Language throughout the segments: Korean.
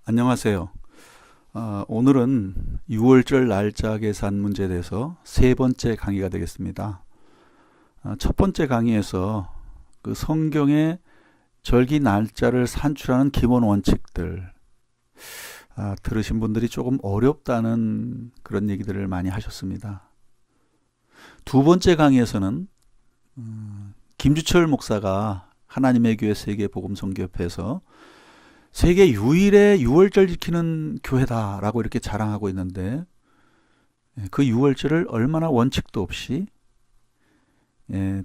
안녕하세요. 오늘은 6월절 날짜 계산 문제에 대해서 세 번째 강의가 되겠습니다. 첫 번째 강의에서 그 성경의 절기 날짜를 산출하는 기본 원칙들, 들으신 분들이 조금 어렵다는 그런 얘기들을 많이 하셨습니다. 두 번째 강의에서는 김주철 목사가 하나님의 교회 세계복음선교협회에서 세계 유일의 6월절 지키는 교회다라고 이렇게 자랑하고 있는데, 그 6월절을 얼마나 원칙도 없이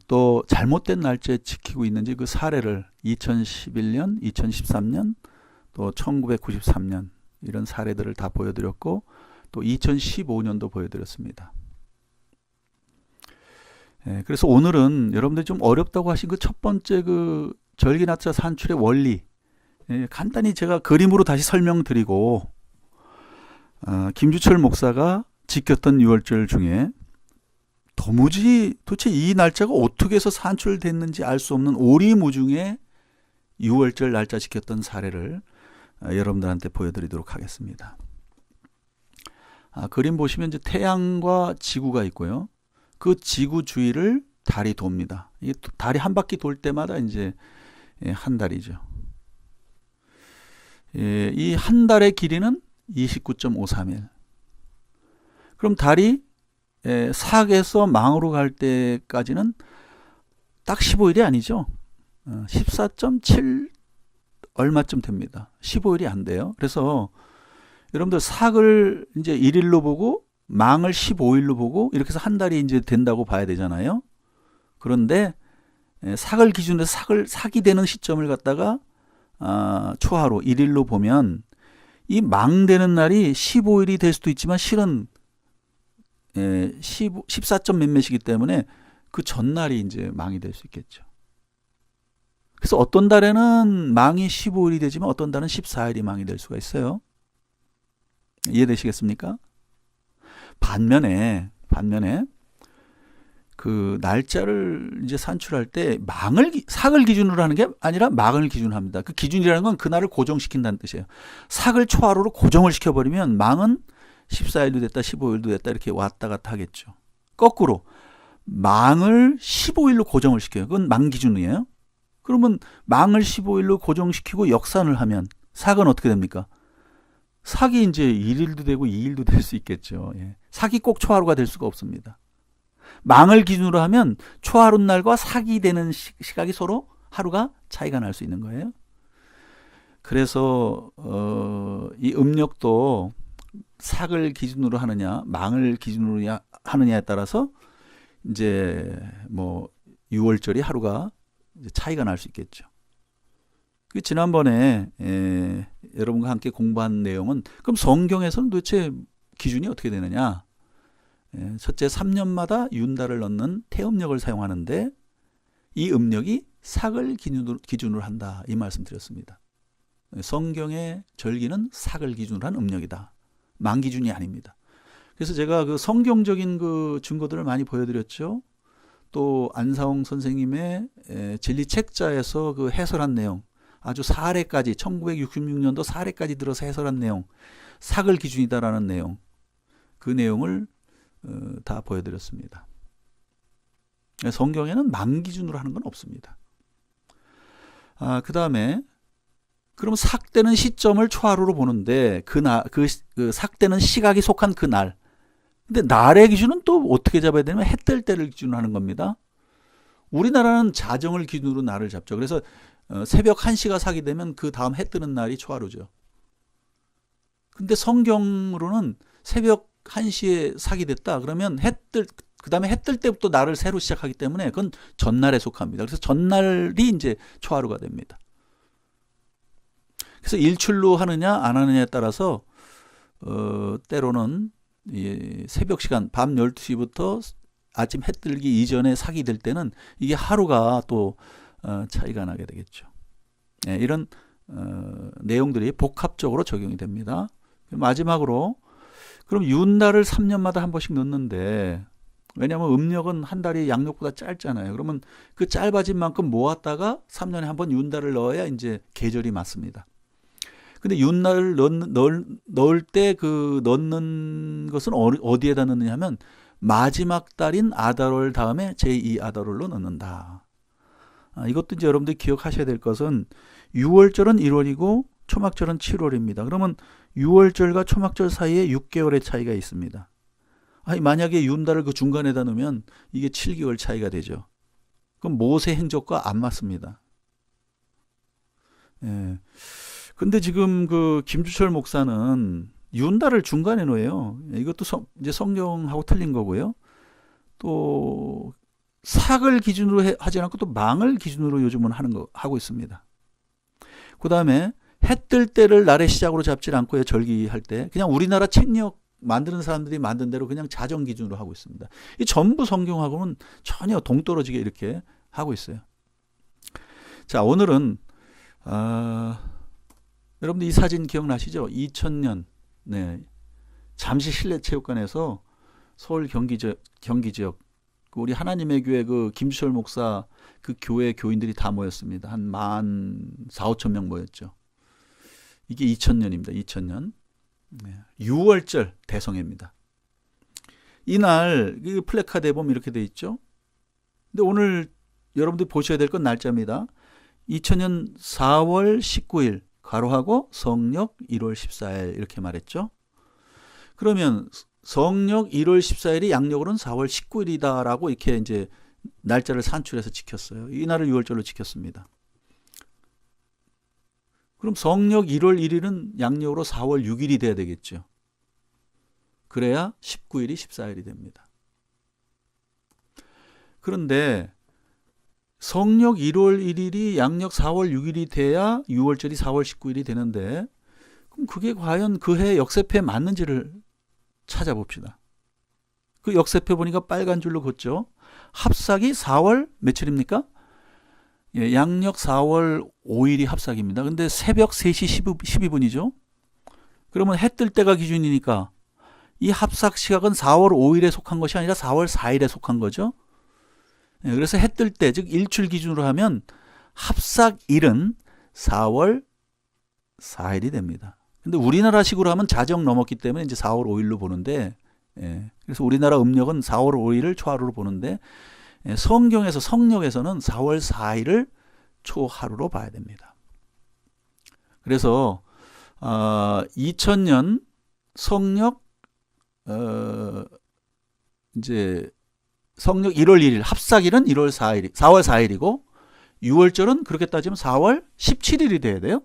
또 잘못된 날짜에 지키고 있는지 그 사례를 2011년, 2013년, 또 1993년 이런 사례들을 다 보여드렸고, 또 2015년도 보여드렸습니다. 그래서 오늘은 여러분들이 좀 어렵다고 하신 그 첫 번째 그 절기날짜 산출의 원리, 간단히 제가 그림으로 다시 설명드리고, 김주철 목사가 지켰던 6월절 중에 도대체 이 날짜가 어떻게 해서 산출됐는지 알 수 없는 오리무중의 6월절 날짜 지켰던 사례를 여러분들한테 보여드리도록 하겠습니다. 그림 보시면 이제 태양과 지구가 있고요. 그 지구 주위를 달이 돕니다. 이 달이 한 바퀴 돌 때마다 이제 한 달이죠. 이 한 달의 길이는 29.53일. 그럼 달이 사악에서 망으로 갈 때까지는 딱 15일이 아니죠. 14.7 얼마쯤 됩니다. 15일이 안 돼요. 그래서 여러분들 사악을 이제 1일로 보고 망을 15일로 보고 이렇게 해서 한 달이 이제 된다고 봐야 되잖아요. 그런데 사악을 기준으로 사악이 되는 시점을 갖다가 초하루 1일로 보면 이 망되는 날이 15일이 될 수도 있지만 실은 14점 몇몇이기 때문에 그 전날이 이제 망이 될 수 있겠죠. 그래서 어떤 달에는 망이 15일이 되지만 어떤 달은 14일이 망이 될 수가 있어요. 이해되시겠습니까? 반면에 그 날짜를 이제 산출할 때 사악을 기준으로 하는 게 아니라 망을 기준으로 합니다. 그 기준이라는 건 그날을 고정시킨다는 뜻이에요. 사악을 초하루로 고정을 시켜버리면 망은 14일도 됐다 15일도 됐다 이렇게 왔다 갔다 하겠죠. 거꾸로 망을 15일로 고정을 시켜요. 그건 망 기준이에요. 그러면 망을 15일로 고정시키고 역산을 하면 사악은 어떻게 됩니까? 사악이 이제 1일도 되고 2일도 될 수 있겠죠. 사악이 꼭 초하루가 될 수가 없습니다. 망을 기준으로 하면 초하루 날과 사악이 되는 시각이 서로 하루가 차이가 날 수 있는 거예요. 그래서 이 음력도 사악을 기준으로 하느냐 망을 기준으로 하느냐에 따라서 이제 뭐 6월절이 하루가 이제 차이가 날 수 있겠죠. 그 지난번에 여러분과 함께 공부한 내용은 그럼 성경에서는 도대체 기준이 어떻게 되느냐? 첫째 3년마다 윤달을 넣는 태음력을 사용하는데 이 음력이 사악을 기준으로 한다 이 말씀 드렸습니다. 성경의 절기는 사악을 진으로 한 음력이다. 망 기준이 아닙니다. 그래서 제가 그 성경적인 그 증거들을 많이 보여드렸죠. 또 안사홍 선생님의 진리책자에서 그 해설한 내용, 아주 사례까지 1966년도 사례까지 들어서 해설한 내용, 사악을 기준이다라는 내용, 그 내용을 다 보여드렸습니다. 성경에는 망 기준으로 하는 건 없습니다. 그 다음에 그럼 삭되는 시점을 초하루로 보는데 그 삭되는 시각이 속한 그 날. 근데 날의 기준은 또 어떻게 잡아야 되냐면 해 뜰 때를 기준으로 하는 겁니다. 우리나라는 자정을 기준으로 날을 잡죠. 그래서 새벽 1시가 삭이 되면 그 다음 해 뜨는 날이 초하루죠. 근데 성경으로는 새벽 1시에 삭이 됐다. 그러면 그 다음에 해 뜰 때부터 날을 새로 시작하기 때문에 그건 전날에 속합니다. 그래서 전날이 이제 초하루가 됩니다. 그래서 일출로 하느냐 안 하느냐에 따라서 때로는 새벽 시간 밤 12시부터 아침 해 뜨기 이전에 삭이 될 때는 이게 하루가 또 차이가 나게 되겠죠. 이런 내용들이 복합적으로 적용이 됩니다. 마지막으로 그럼 윤달을 3년마다 한 번씩 넣는데, 왜냐하면 음력은 한 달이 양력보다 짧잖아요. 그러면 그 짧아진 만큼 모았다가 3년에 한 번 윤달을 넣어야 이제 계절이 맞습니다. 근데 윤날을 넣을 때 그 넣는 것은 어디에다 넣느냐 하면 마지막 달인 아달월 다음에 제2 아달월로 넣는다. 이것도 이제 여러분들이 기억하셔야 될 것은 6월절은 1월이고 초막절은 7월입니다. 그러면 6월절과 초막절 사이에 6개월의 차이가 있습니다. 만약에 윤달을 그 중간에다 넣으면 이게 7개월 차이가 되죠. 그럼 모세 행적과 안 맞습니다. 예. 근데 지금 그 김주철 목사는 윤달을 중간에 놓아요. 이것도 이제 성경하고 틀린 거고요. 또 삭을 기준으로 하지 않고 또 망을 기준으로 요즘은 하고 있습니다. 그 다음에 해 뜰 때를 날의 시작으로 잡지 않고요. 절기할 때 그냥 우리나라 책력 만드는 사람들이 만든 대로 그냥 자정 기준으로 하고 있습니다. 이 전부 성경하고는 전혀 동떨어지게 이렇게 하고 있어요. 자, 오늘은 여러분들 이 사진 기억나시죠? 2000년 잠시 실내체육관에서 서울 경기 지역 우리 하나님의 교회 그 김주철 목사 그 교회 교인들이 다 모였습니다. 한 14,5천 명 모였죠. 이게 2000년입니다. 2000년 6월절 대성회입니다. 이날 플래카드에 보면 이렇게 돼 있죠. 근데 오늘 여러분들이 보셔야 될 건 날짜입니다. 2000년 4월 19일 가로하고 성력 1월 14일 이렇게 말했죠. 그러면 성력 1월 14일이 양력으로는 4월 19일이다라고 이렇게 이제 날짜를 산출해서 지켰어요. 이날을 6월절로 지켰습니다. 그럼 성력 1월 1일은 양력으로 4월 6일이 돼야 되겠죠. 그래야 19일이 14일이 됩니다. 그런데 성력 1월 1일이 양력 4월 6일이 돼야 6월절이 4월 19일이 되는데 그럼 그게 과연 그 해 역세표에 맞는지를 찾아봅시다. 그 역세표 보니까 빨간 줄로 긋죠. 합삭이 4월 며칠입니까? 양력 4월 5일이 합삭입니다. 근데 새벽 3시 12분이죠. 그러면 해 뜰 때가 기준이니까 이 합삭 시각은 4월 5일에 속한 것이 아니라 4월 4일에 속한 거죠. 그래서 해 뜰 때, 즉 일출 기준으로 하면 합삭일은 4월 4일이 됩니다. 근데 우리나라식으로 하면 자정 넘었기 때문에 이제 4월 5일로 보는데, 그래서 우리나라 음력은 4월 5일을 초하루로 보는데, 성경에서 성력에서는 4월 4일을 초하루로 봐야 됩니다. 그래서 2000년 성력 이제 성력 1월 1일, 합삭일은 4월 4일이고 6월절은 그렇게 따지면 4월 17일이 돼야 돼요.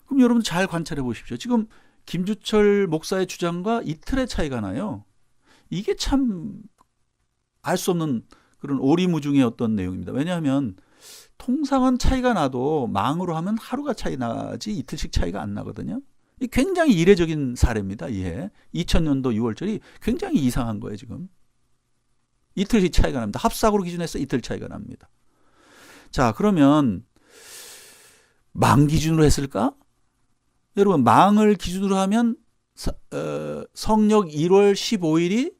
그럼 여러분 잘 관찰해 보십시오. 지금 김주철 목사의 주장과 이틀의 차이가 나요. 이게 참 알 수 없는 그런 오리무중의 어떤 내용입니다. 왜냐하면 통상은 차이가 나도 망으로 하면 하루가 차이 나지 이틀씩 차이가 안 나거든요. 이 굉장히 이례적인 사례입니다. 이해 2000년도 6월절이 굉장히 이상한 거예요. 지금 이틀씩 차이가 납니다. 합삭으로 기준해서 이틀 차이가 납니다. 자, 그러면 망 기준으로 했을까? 여러분 망을 기준으로 하면 성력 1월 15일이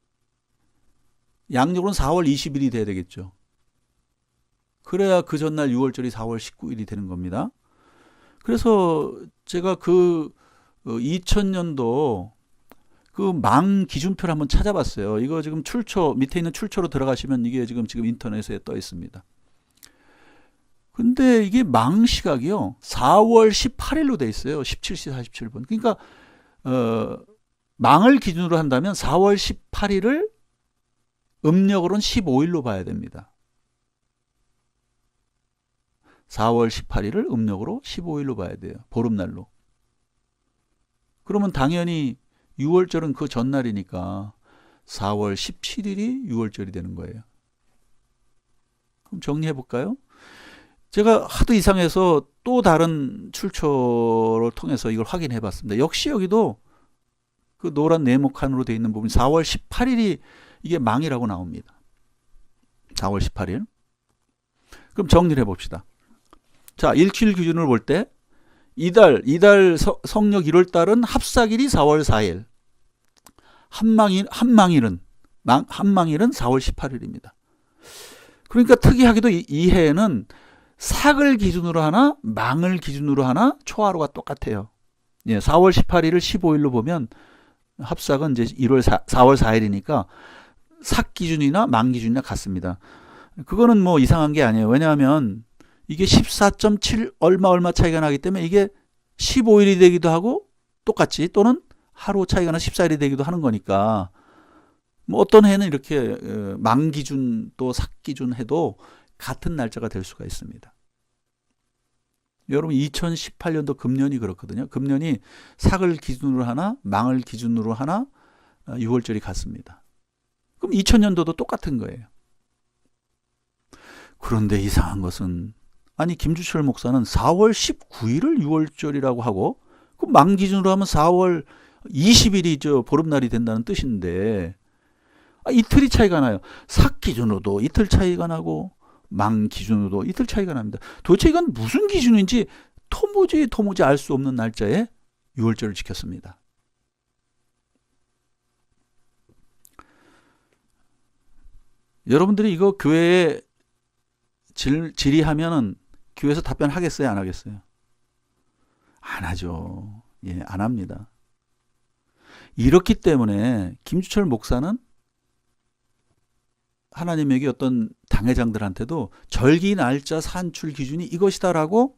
양력으로는 4월 20일이 돼야 되겠죠. 그래야 그 전날 6월절이 4월 19일이 되는 겁니다. 그래서 제가 그 2000년도 그 망 기준표를 한번 찾아봤어요. 이거 지금 출처 밑에 있는 출처로 들어가시면 이게 지금 인터넷에 떠 있습니다. 근데 이게 망 시각이요. 4월 18일로 돼 있어요. 17시 47분. 그러니까 망을 기준으로 한다면 4월 18일을 음력으로는 15일로 봐야 됩니다. 4월 18일을 음력으로 15일로 봐야 돼요. 보름날로. 그러면 당연히 6월절은 그 전날이니까 4월 17일이 6월절이 되는 거예요. 그럼 정리해 볼까요? 제가 하도 이상해서 또 다른 출처를 통해서 이걸 확인해 봤습니다. 역시 여기도 그 노란 네모칸으로 되어 있는 부분 4월 18일이 이게 망이라고 나옵니다. 4월 18일. 그럼 정리를 해봅시다. 자, 일주일 기준으로 볼 때 이달 성력 1월 달은 합삭일이 4월 4일. 한망일은 4월 18일입니다. 그러니까 특이하게도 이 해에는 삭을 기준으로 하나 망을 기준으로 하나 초하루가 똑같아요. 예, 4월 18일을 15일로 보면 합삭은 이제 4월 4일이니까 삭 기준이나 망 기준이나 같습니다. 그거는 뭐 이상한 게 아니에요. 왜냐하면 이게 14.7 얼마 차이가 나기 때문에 이게 15일이 되기도 하고 똑같이 또는 하루 차이가 나 14일이 되기도 하는 거니까 뭐 어떤 해는 이렇게 망 기준 또 삭 기준 해도 같은 날짜가 될 수가 있습니다. 여러분 2018년도 금년이 그렇거든요. 금년이 삭을 기준으로 하나 망을 기준으로 하나 6월절이 같습니다. 그럼 2000년도도 똑같은 거예요. 그런데 이상한 것은 아니 김주철 목사는 4월 19일을 6월절이라고 하고 그 망 기준으로 하면 4월 20일이 저 보름날이 된다는 뜻인데 이틀이 차이가 나요. 삭 기준으로도 이틀 차이가 나고 망 기준으로도 이틀 차이가 납니다. 도대체 이건 무슨 기준인지 도무지 알 수 없는 날짜에 6월절을 지켰습니다. 여러분들이 이거 교회에 질의하면은 교회에서 답변하겠어요? 안 하겠어요? 안 하죠. 예, 안 합니다. 이렇기 때문에 김주철 목사는 하나님에게 어떤 당회장들한테도 절기 날짜 산출 기준이 이것이다라고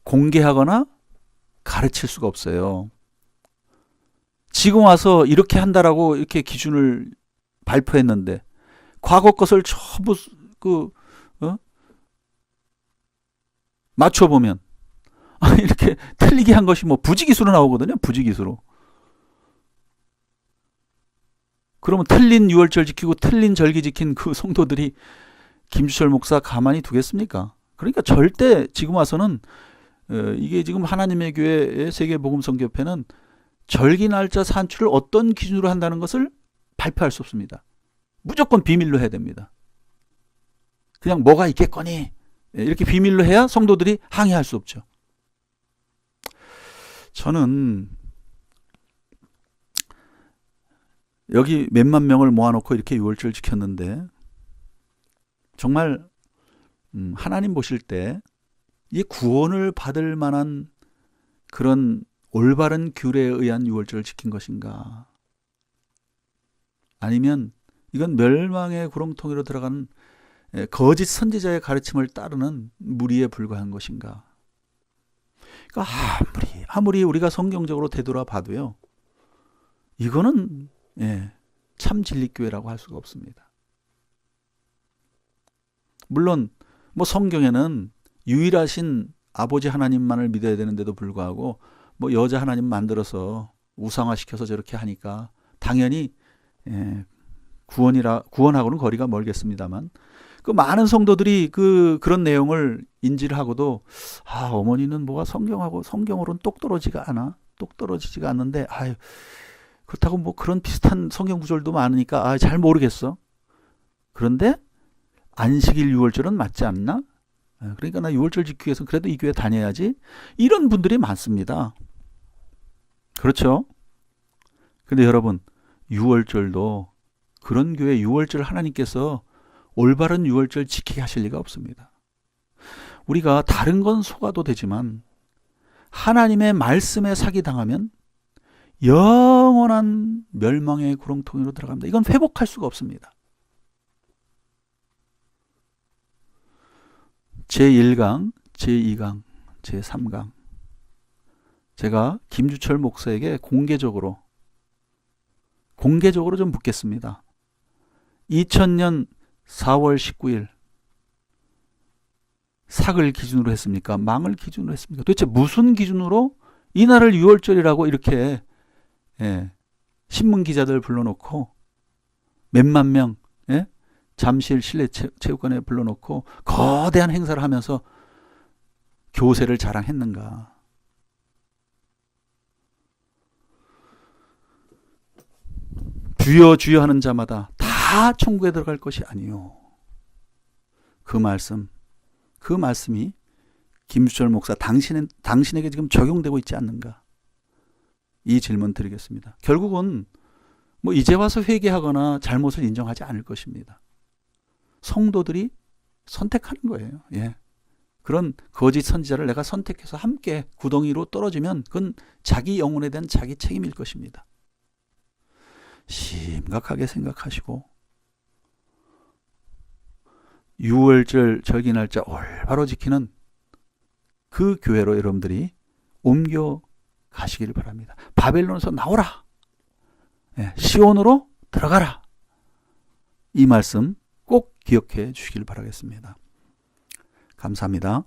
공개하거나 가르칠 수가 없어요. 지금 와서 이렇게 한다라고 이렇게 기준을 발표했는데 과거 것을 전부 맞춰보면 이렇게 틀리게 한 것이 뭐 부지기수로 나오거든요. 부지기수로. 그러면 틀린 6월절 지키고 틀린 절기 지킨 그 성도들이 김주철 목사 가만히 두겠습니까? 그러니까 절대 지금 와서는 이게 지금 하나님의 교회 세계복음선교협회는 절기 날짜 산출을 어떤 기준으로 한다는 것을 발표할 수 없습니다. 무조건 비밀로 해야 됩니다. 그냥 뭐가 있겠거니 이렇게 비밀로 해야 성도들이 항의할 수 없죠. 저는 여기 몇만 명을 모아놓고 이렇게 6월절 지켰는데 정말 하나님 보실 때 이 구원을 받을 만한 그런 올바른 규례에 의한 6월절을 지킨 것인가? 아니면 이건 멸망의 구렁텅이로 들어가는 거짓 선지자의 가르침을 따르는 무리에 불과한 것인가? 그러니까 아무리 우리가 성경적으로 되돌아봐도요. 이거는 참 진리교회라고 할 수가 없습니다. 물론 뭐 성경에는 유일하신 아버지 하나님만을 믿어야 되는데도 불구하고 뭐 여자 하나님 만들어서 우상화시켜서 저렇게 하니까 당연히 구원하고는 거리가 멀겠습니다만 그 많은 성도들이 그런 내용을 인지를 하고도 어머니는 뭐가 성경으로는 똑떨어지지가 않는데 그렇다고 뭐 그런 비슷한 성경 구절도 많으니까 잘 모르겠어. 그런데 안식일 6월절은 맞지 않나? 그러니까 나 6월절 지키기 위해서 그래도 이 교회 다녀야지. 이런 분들이 많습니다. 그렇죠? 근데 여러분 6월절도 그런 교회 6월절 하나님께서 올바른 6월절 지키게 하실 리가 없습니다. 우리가 다른 건 속아도 되지만 하나님의 말씀에 사기당하면 영원한 멸망의 구렁텅이로 들어갑니다. 이건 회복할 수가 없습니다. 제1강, 제2강, 제3강 제가 김주철 목사에게 공개적으로 좀 묻겠습니다. 2000년 4월 19일 삭을 기준으로 했습니까? 망을 기준으로 했습니까? 도대체 무슨 기준으로 이날을 6월절이라고 이렇게 신문 기자들 불러놓고 몇만 명 잠실 실내체육관에 불러놓고 거대한 행사를 하면서 교세를 자랑했는가? 주여 주여 하는 자마다 다 천국에 들어갈 것이 아니요. 그 말씀이 김주철 목사 당신에게 지금 적용되고 있지 않는가? 이 질문 드리겠습니다. 결국은 뭐 이제 와서 회개하거나 잘못을 인정하지 않을 것입니다. 성도들이 선택하는 거예요. 그런 거짓 선지자를 내가 선택해서 함께 구덩이로 떨어지면 그건 자기 영혼에 대한 자기 책임일 것입니다. 심각하게 생각하시고 6월절 절기 날짜 올바로 지키는 그 교회로 여러분들이 옮겨 가시기를 바랍니다. 바벨론에서 나오라. 시온으로 들어가라. 이 말씀 꼭 기억해 주시길 바라겠습니다. 감사합니다.